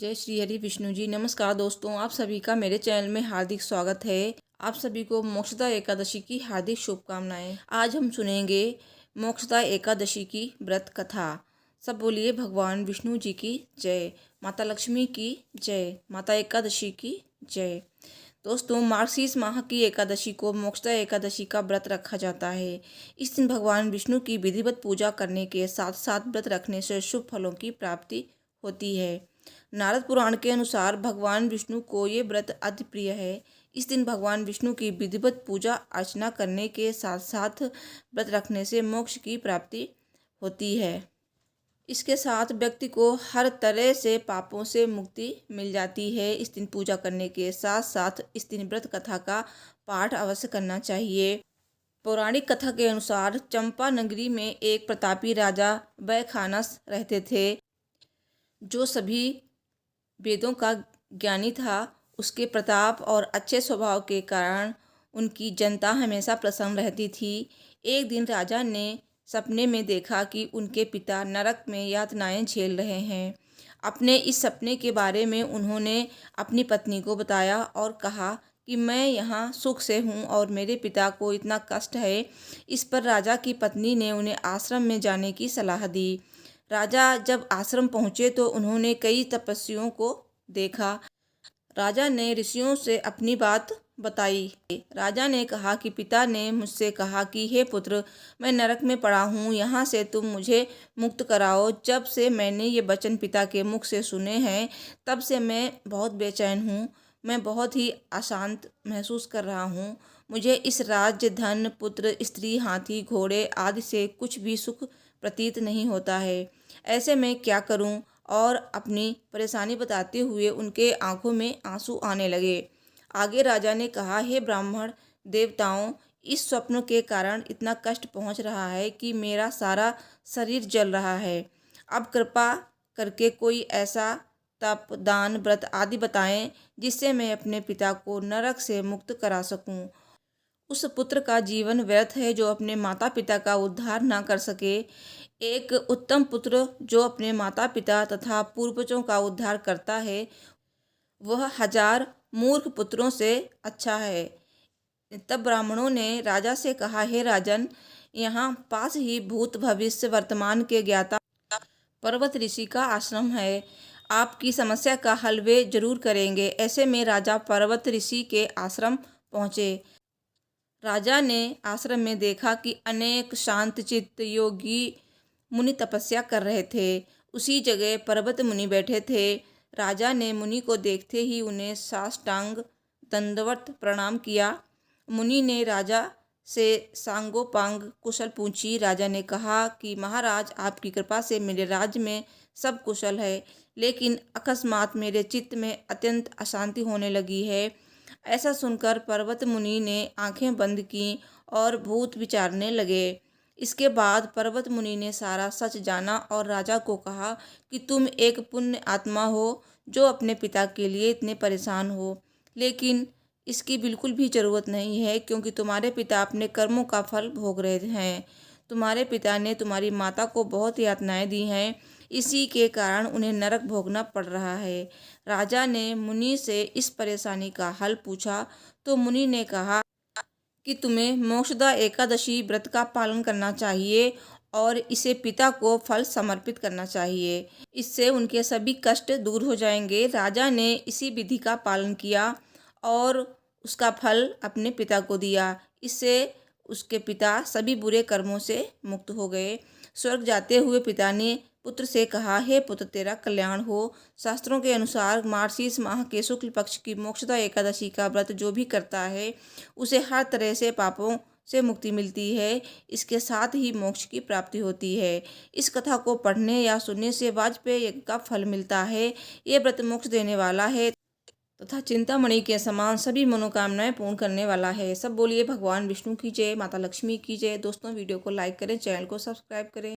जय श्री हरि विष्णु जी। नमस्कार दोस्तों, आप सभी का मेरे चैनल में हार्दिक स्वागत है। आप सभी को मोक्षदा एकादशी की हार्दिक शुभकामनाएं। आज हम सुनेंगे मोक्षदा एकादशी की व्रत कथा। सब बोलिए भगवान विष्णु जी की जय, माता लक्ष्मी की जय, माता एकादशी की जय। दोस्तों, मार्गशीर्ष माह की एकादशी को मोक्षदा एकादशी का व्रत रखा जाता है। इस दिन भगवान विष्णु की विधिवत पूजा करने के साथ साथ व्रत रखने से शुभ फलों की प्राप्ति होती है। नारद पुराण के अनुसार भगवान विष्णु को ये व्रत अति प्रिय है। इस दिन भगवान विष्णु की विधिवत पूजा अर्चना करने के साथ साथ व्रत रखने से मोक्ष की प्राप्ति होती है। इसके साथ व्यक्ति को हर तरह से पापों से मुक्ति मिल जाती है। इस दिन पूजा करने के साथ साथ इस दिन व्रत कथा का पाठ अवश्य करना चाहिए। पौराणिक कथा के अनुसार चंपा नगरी में एक प्रतापी राजा वैखानस रहते थे, जो सभी वेदों का ज्ञानी था। उसके प्रताप और अच्छे स्वभाव के कारण उनकी जनता हमेशा प्रसन्न रहती थी। एक दिन राजा ने सपने में देखा कि उनके पिता नरक में यातनाएं झेल रहे हैं। अपने इस सपने के बारे में उन्होंने अपनी पत्नी को बताया और कहा कि मैं यहाँ सुख से हूँ और मेरे पिता को इतना कष्ट है। इस पर राजा की पत्नी ने उन्हें आश्रम में जाने की सलाह दी। राजा जब आश्रम पहुँचे तो उन्होंने कई तपस्वियों को देखा। राजा ने ऋषियों से अपनी बात बताई। राजा ने कहा कि पिता ने मुझसे कहा कि हे पुत्र, मैं नरक में पड़ा हूँ, यहाँ से तुम मुझे मुक्त कराओ। जब से मैंने ये वचन पिता के मुख से सुने हैं, तब से मैं बहुत बेचैन हूँ। मैं बहुत ही अशांत महसूस कर रहा हूँ। मुझे इस राज्य, धन, पुत्र, स्त्री, हाथी, घोड़े आदि से कुछ भी सुख प्रतीत नहीं होता है। ऐसे में क्या करूं? और अपनी परेशानी बताते हुए उनके आंखों में आंसू आने लगे। आगे राजा ने कहा, हे ब्राह्मण देवताओं, इस स्वप्न के कारण इतना कष्ट पहुंच रहा है कि मेरा सारा शरीर जल रहा है। अब कृपा करके कोई ऐसा तप, दान, व्रत आदि बताएं जिससे मैं अपने पिता को नरक से मुक्त करा सकूं। उस पुत्र का जीवन व्यर्थ है जो अपने माता पिता का उद्धार न कर सके। एक उत्तम पुत्र जो अपने माता पिता तथा पूर्वजों का उद्धार करता है, वह 1000 मूर्ख पुत्रों से अच्छा है। तब ब्राह्मणों ने राजा से कहा, हे राजन, यहाँ पास ही भूत भविष्य वर्तमान के ज्ञाता पर्वत ऋषि का आश्रम है। आपकी समस्या का हल वे जरूर करेंगे। ऐसे में राजा पर्वत ऋषि के आश्रम पहुँचे। राजा ने आश्रम में देखा कि अनेक शांतचित्त योगी मुनि तपस्या कर रहे थे। उसी जगह पर्वत मुनि बैठे थे। राजा ने मुनि को देखते ही उन्हें साष्टांग दंडवत प्रणाम किया। मुनि ने राजा से सांगोपांग कुशल पूछी। राजा ने कहा कि महाराज, आपकी कृपा से मेरे राज्य में सब कुशल है, लेकिन अकस्मात मेरे चित्त में अत्यंत अशांति होने लगी है। ऐसा सुनकर पर्वत मुनि ने आंखें बंद की और भूत विचारने लगे। इसके बाद पर्वत मुनि ने सारा सच जाना और राजा को कहा कि तुम एक पुण्य आत्मा हो जो अपने पिता के लिए इतने परेशान हो, लेकिन इसकी बिल्कुल भी ज़रूरत नहीं है, क्योंकि तुम्हारे पिता अपने कर्मों का फल भोग रहे हैं। तुम्हारे पिता ने तुम्हारी माता को बहुत यातनाएं दी हैं, इसी के कारण उन्हें नरक भोगना पड़ रहा है। राजा ने मुनि से इस परेशानी का हल पूछा तो मुनि ने कहा कि तुम्हें मोक्षदा एकादशी व्रत का पालन करना चाहिए और इसे पिता को फल समर्पित करना चाहिए। इससे उनके सभी कष्ट दूर हो जाएंगे। राजा ने इसी विधि का पालन किया और उसका फल अपने पिता को दिया। इससे उसके पिता सभी बुरे कर्मों से मुक्त हो गए। स्वर्ग जाते हुए पिता ने पुत्र से कहा, हे पुत्र, तेरा कल्याण हो। शास्त्रों के अनुसार मार्गशीर्ष माह के शुक्ल पक्ष की मोक्षदा एकादशी का व्रत जो भी करता है, उसे हर तरह से पापों से मुक्ति मिलती है। इसके साथ ही मोक्ष की प्राप्ति होती है। इस कथा को पढ़ने या सुनने से वाजपेय यज्ञ का फल मिलता है। ये व्रत मोक्ष देने वाला है तथा चिंतामणि के समान सभी मनोकामनाएं पूर्ण करने वाला है। सब बोलिए भगवान विष्णु की जय, माता लक्ष्मी की जय। दोस्तों, वीडियो को लाइक करें, चैनल को सब्सक्राइब करें।